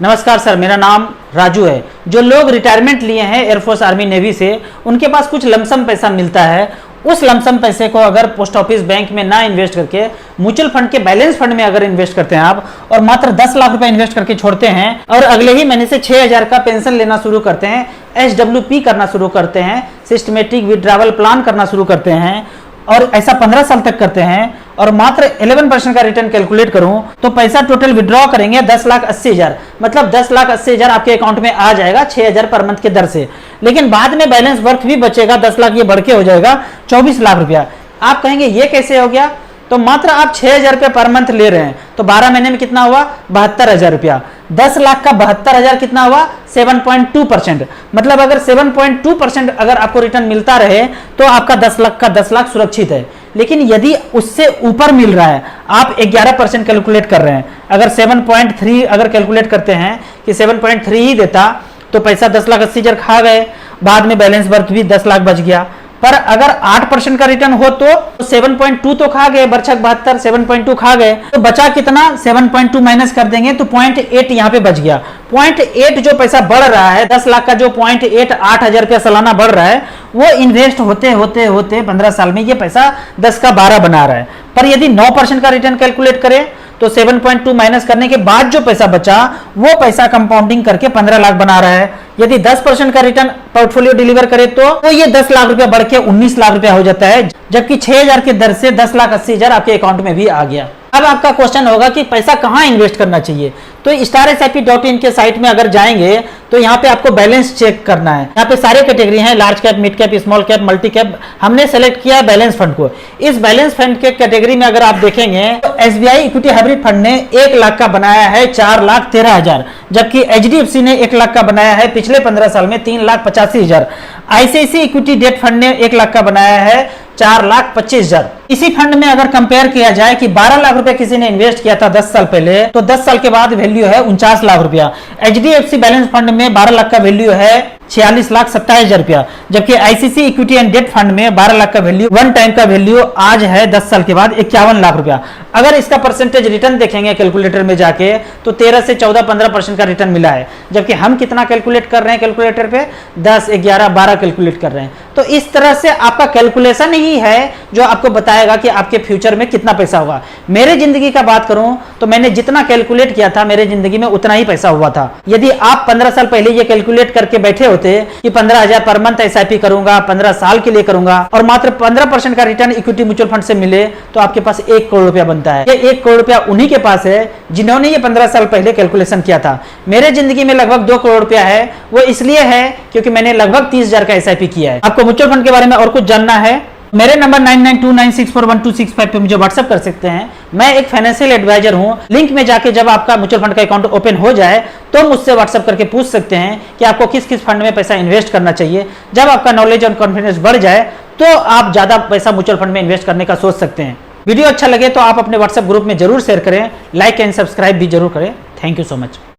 नमस्कार सर, मेरा नाम राजू है। जो लोग रिटायरमेंट लिए हैं एयरफोर्स आर्मी नेवी से, उनके पास कुछ लमसम पैसा मिलता है। उस लमसम पैसे को अगर पोस्ट ऑफिस बैंक में ना इन्वेस्ट करके म्यूचुअल फंड के बैलेंस फंड में अगर इन्वेस्ट करते हैं आप, और मात्र 10 लाख रुपए इन्वेस्ट करके छोड़ते हैं और अगले ही महीने से 6,000 का पेंशन लेना शुरू करते हैं, SWP करना शुरू करते हैं, सिस्टमेटिक विड्रावल प्लान करना शुरू करते हैं और ऐसा 15 साल तक करते हैं और मात्र 11% का रिटर्न कैलकुलेट करूं तो पैसा टोटल विड्रॉ करेंगे 10,80,000, मतलब 10,80,000 आपके अकाउंट में आ जाएगा 6,000 पर मंथ के दर से। लेकिन बाद में बैलेंस वर्थ भी बचेगा, 10 लाख ये बढ़ के हो जाएगा 24 लाख रुपया। आप कहेंगे ये कैसे हो गया? तो मात्र आप 6,000 रुपये पर मंथ ले रहे हैं तो 12 महीने में कितना हुआ? 72,000 रुपया। 10 लाख का 72,000 कितना हुआ? 7.2%। मतलब अगर 7.2% अगर आपको रिटर्न मिलता रहे तो आपका 10 लाख का 10 लाख सुरक्षित है। लेकिन यदि उससे ऊपर मिल रहा है, आप 11% कैलकुलेट कर रहे हैं, अगर 7.3 अगर कैलकुलेट करते हैं कि 7.3 ही देता तो पैसा 10,80,000 खा गए, बाद में बैलेंस वर्थ भी 10 लाख बच गया। पर अगर 8% का रिटर्न हो तो 7.2 तो खा गए, बरछक 72 7.2 खा गए, तो बचा कितना? 7.2 माइनस कर देंगे तो 0.8 यहाँ पे बच गया। 0.8 जो पैसा बढ़ रहा है, 10 लाख का जो 0.8 8,000 रुपया सालाना बढ़ रहा है, वो इन्वेस्ट होते होते होते 15 साल में ये पैसा 10 का 12 बना रहा है। पर यदि 9% का रिटर्न कैलकुलेट करें तो 7.2 माइनस करने के बाद जो पैसा बचा वो पैसा कंपाउंडिंग करके 15 लाख बना रहा है। यदि 10% का रिटर्न पोर्टफोलियो डिलीवर करे तो ये 10 लाख रुपया बढ़ के 19 लाख रुपया हो जाता है, जबकि 6,000 के दर से 10,80,000 आपके अकाउंट में भी आ गया। अब आपका क्वेश्चन होगा कि पैसा कहां इन्वेस्ट करना चाहिए? तो StarSIP.in के साइट में अगर जाएंगे तो यहाँ पे आपको बैलेंस चेक करना है। यहाँ पे सारे कैटेगरी हैं, large cap, mid cap, small cap, multi cap. हमने सेलेक्ट किया है बैलेंस फंड को। इस बैलेंस फंड के कैटेगरी में अगर आप देखेंगे तो SBI इक्विटी हाइब्रिड फंड ने 1 लाख का बनाया है 4,13,000, जबकि HDFC ने 1 लाख का बनाया है पिछले 15 साल में 3,85,000। ICICI इक्विटी डेट फंड ने 1 लाख का बनाया है 4,25,000। इसी फंड में अगर कंपेयर किया जाए कि 12 लाख रुपए किसी ने इन्वेस्ट किया था 10 साल पहले, तो 10 साल के बाद वैल्यू है 49 लाख रुपया। HDFC बैलेंस फंड में 12 लाख का वैल्यू है 46,27,000 रुपया, जबकि ICICI equity and debt fund में 12 लाख का वैल्यू, वन टाइम का वैल्यू आज है 10 साल के बाद 51 लाख रुपया। अगर इसका परसेंटेज रिटर्न देखेंगे कैलकुलेटर में जाके तो 13 से 14-15% का रिटर्न मिला है, जबकि हम कितना कैलकुलेट कर रहे हैं कैलकुलेटर पे? 10, 11, 12 कैलकुलेट कर रहे हैं। तो इस तरह से आपका कैलकुलेशन ही है जो आपको बताएगा कि आपके फ्यूचर में कितना पैसा होगा। मेरे जिंदगी का बात करूं तो मैंने जितना कैलकुलेट किया था मेरे जिंदगी में उतना ही पैसा हुआ था। यदि आप 15 साल पहले ये कैलकुलेट करके बैठे होते कि 15,000 पर मंथ SIP करूंगा, 15 साल के लिए करूंगा और मात्र 15% का रिटर्न इक्विटी म्यूचुअल फंड से मिले, तो आपके पास 1 करोड़ रुपया बनता है। ये 1 करोड़ रुपया उन्हीं के पास है जिन्होंने ये 15 साल पहले कैलकुलेशन किया था। मेरे जिंदगी में लगभग 2 करोड़ रुपया है। वो इसलिए है क्योंकि मैंने लगभग 30,000 का SIP किया है। आपको म्यूचुअल फंड के बारे में और कुछ जानना है? मेरे नंबर 9929641265 पे मुझे व्हाट्सएप कर सकते हैं। मैं एक फाइनेंशियल एडवाइजर हूं। लिंक में जाके जब आपका म्यूचुअल फंड का अकाउंट ओपन हो जाए तो मुझसे व्हाट्सएप करके पूछ सकते हैं कि आपको किस किस फंड में पैसा इन्वेस्ट करना चाहिए। जब आपका नॉलेज और कॉन्फिडेंस बढ़ जाए तो आप ज्यादा पैसा म्यूचुअल फंड में इन्वेस्ट करने का सोच सकते हैं। वीडियो अच्छा लगे तो आप अपने व्हाट्सएप ग्रुप में जरूर शेयर करें, लाइक एंड सब्सक्राइब भी जरूर करें। Thank you so much.